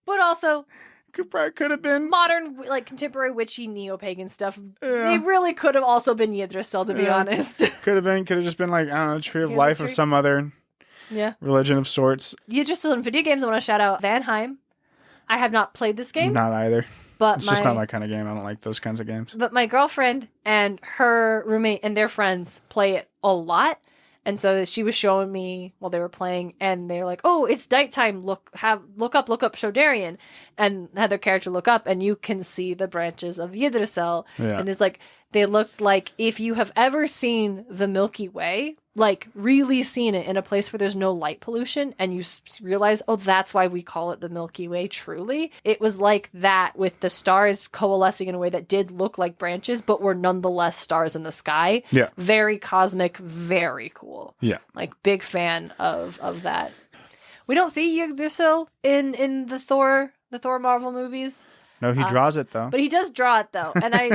But also, could have been modern, like contemporary witchy neo-pagan stuff. Yeah. They really could have also been Yggdrasil, to be honest. Could have just been like, I don't know, tree of life of some other religion of sorts. Yggdrasil in video games, I want to shout out Vanheim. I have not played this game. Not either. But it's just not my kind of game. I don't like those kinds of games. But my girlfriend and her roommate and their friends play it a lot. And so she was showing me while they were playing, and they're like, "Oh, it's nighttime. Look up, show Darien," and had their character look up, and you can see the branches of Yggdrasil. Yeah. And it's like they looked like if you have ever seen the Milky Way, like really seen it in a place where there's no light pollution, and you realize, oh, that's why we call it the Milky Way. Truly, it was like that, with the stars coalescing in a way that did look like branches, but were nonetheless stars in the sky. Yeah, very cosmic, very cool. Yeah, like big fan of that. We don't see Yggdrasil in the Thor Marvel movies. No, he draws it though. But he does draw it though, and I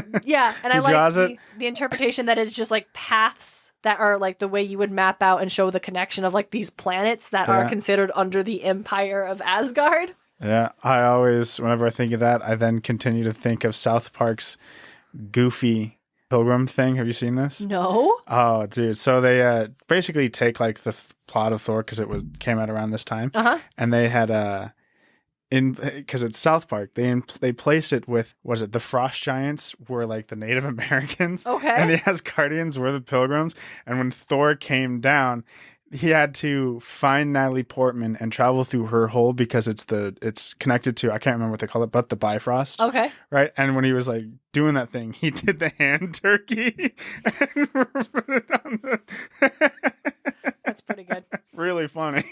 like the interpretation that it's just like paths that are like the way you would map out and show the connection of like these planets that are considered under the empire of Asgard. Yeah, I always, whenever I think of that, I then continue to think of South Park's Goofy pilgrim thing. Have you seen this? No. Oh, dude. So they basically take like the plot of Thor because came out around this time, and they had because it's South Park, they placed it with, was it the Frost Giants were like the Native Americans, and the Asgardians were the Pilgrims, and when Thor came down, he had to find Natalie Portman and travel through her hole because it's connected to, I can't remember what they call it, but the Bifrost. Okay. Right? And when he was like doing that thing, he did the hand turkey and put it on the That's pretty good. Really funny.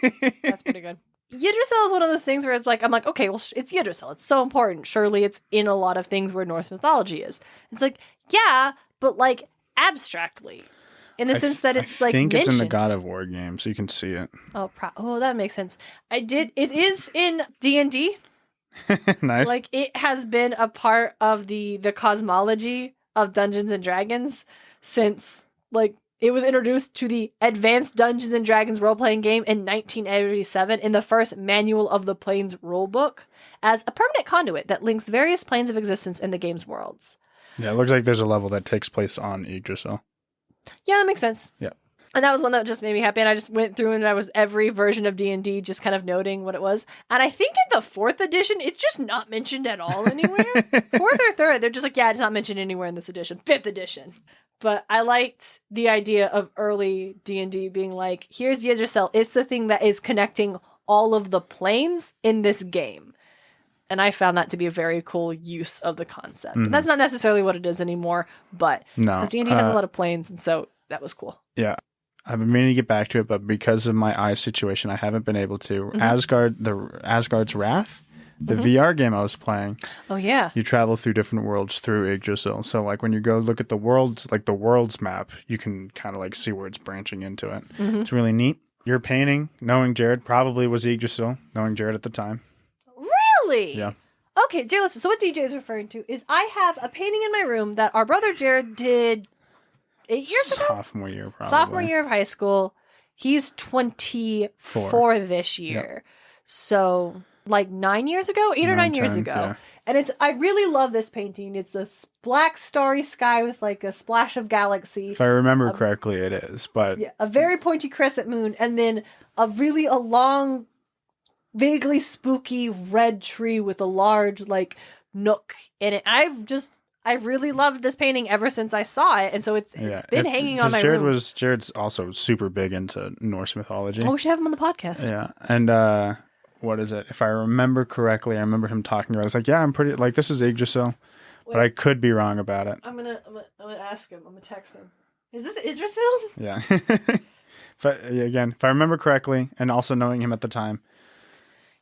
That's pretty good. Yggdrasil is one of those things where it's like, I'm like, okay, well, it's Yggdrasil. It's so important. Surely it's in a lot of things where Norse mythology is. It's like, yeah, but like abstractly. In the sense that it's like mentioned. I think it's in the God of War game, so you can see it. Oh, that makes sense. It is in D&D. Nice. Like, it has been a part of the cosmology of Dungeons and Dragons since, like, it was introduced to the Advanced Dungeons and Dragons role-playing game in 1987 in the first Manual of the Planes rulebook as a permanent conduit that links various planes of existence in the game's worlds. Yeah, it looks like there's a level that takes place on Yggdrasil. Yeah, that makes sense. Yeah. And that was one that just made me happy. And I just went through and I was every version of D&D just kind of noting what it was. And I think in the 4th edition, it's just not mentioned at all anywhere. 4th or 3rd, they're just like, yeah, it's not mentioned anywhere in this edition. 5th edition. But I liked the idea of early D&D being like, here's Yggdrasil. It's the thing that is connecting all of the planes in this game. And I found that to be a very cool use of the concept. Mm-hmm. And that's not necessarily what it is anymore, but because D&D has a lot of planes, and so that was cool. Yeah. I've been meaning to get back to it, but because of my eye situation, I haven't been able to. Mm-hmm. Asgard's Wrath, the VR game I was playing. Oh, yeah. You travel through different worlds through Yggdrasil. So, like, when you go look at the worlds, like the world's map, you can kind of, like, see where it's branching into it. Mm-hmm. It's really neat. Your painting, knowing Jared, probably was Yggdrasil, knowing Jared at the time. Really? Yeah. Okay, dear listener, so what DJ is referring to is I have a painting in my room that our brother Jared did 8 years ago? Sophomore year, probably. Sophomore year of high school. He's 24 this year. Yep. So, like 9 years ago? 8 or 9 years ago. Yeah. And I really love this painting. It's a black starry sky with like a splash of galaxy. If I remember correctly, it is. But yeah, a very pointy crescent moon, and then a long, vaguely spooky red tree with a large like nook in it. I really loved this painting ever since I saw it, and so it's been hanging on my room. Jared's also super big into Norse mythology. Oh, we should have him on the podcast. Yeah, and what is it? If I remember correctly, I remember him talking about it. It's like, yeah, I'm pretty like this is Yggdrasil, but I could be wrong about it. I'm gonna ask him. I'm gonna text him. Is this Yggdrasil? Yeah. If I remember correctly, and also knowing him at the time.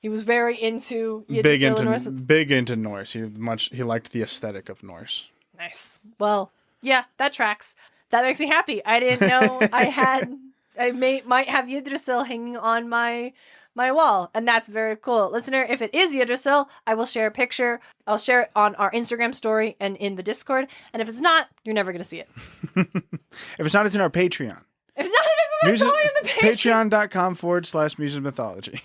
He was very into big into Norse. He liked the aesthetic of Norse. Nice. Well, yeah, that tracks. That makes me happy. I didn't know I might have Yggdrasil hanging on my wall, and that's very cool. Listener, if it is Yggdrasil, I will share a picture. I'll share it on our Instagram story and in the Discord. And if it's not, you're never going to see it. If it's not, it's in our Patreon. If it's not, it's only in the Patreon. Patreon.com/Muses of Mythology.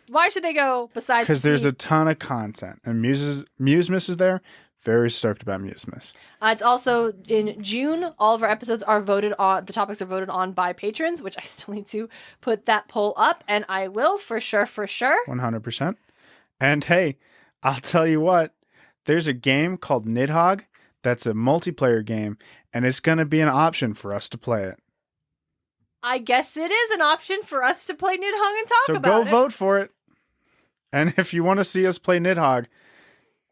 Why should they go besides? Because there's a ton of content. And Musemas is there. Very stoked about Musemas. It's also in June. All of our episodes are voted on. The topics are voted on by patrons, which I still need to put that poll up. And I will for sure. 100%. And hey, I'll tell you what. There's a game called Nidhogg that's a multiplayer game. And it's going to be an option for us to play it. I guess it is an option for us to play Nidhogg and talk about it. So go vote for it. And if you want to see us play Nidhogg,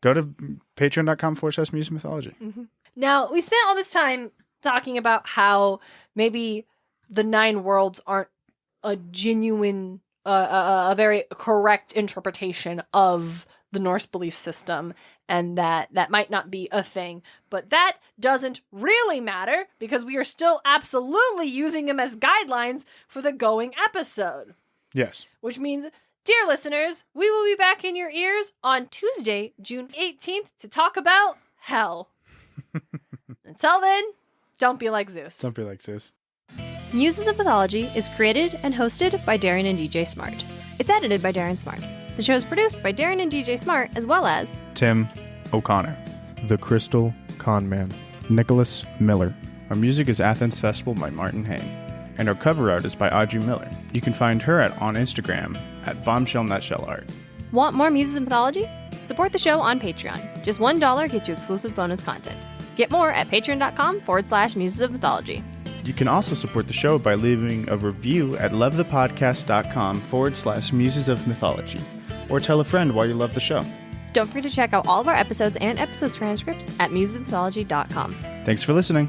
go to patreon.com/Muses of Mythology. Mm-hmm. Now, we spent all this time talking about how maybe the 9 worlds aren't a genuine, a very correct interpretation of the Norse belief system, and that might not be a thing. But that doesn't really matter, because we are still absolutely using them as guidelines for the going episode. Yes. Which means, dear listeners, we will be back in your ears on Tuesday, June 18th, to talk about hell. Until then, don't be like Zeus. Don't be like Zeus. Muses of Mythology is created and hosted by Darien and DJ Smartt. It's edited by Darien Smartt. The show is produced by Darien and DJ Smartt, as well as Tim O'Connor, the Crystal Con Man. Nicholas Miller. Our music is Athens Festival by Martin Hain. And our cover art is by Audrey Miller. You can find her on Instagram at bombshellnutshellart. Want more Muses of Mythology? Support the show on Patreon. Just $1 gets you exclusive bonus content. Get more at patreon.com/Muses of Mythology. You can also support the show by leaving a review at lovethepodcast.com/Muses of Mythology. Or tell a friend why you love the show. Don't forget to check out all of our episodes and episode transcripts at musesofmythology.com. Thanks for listening.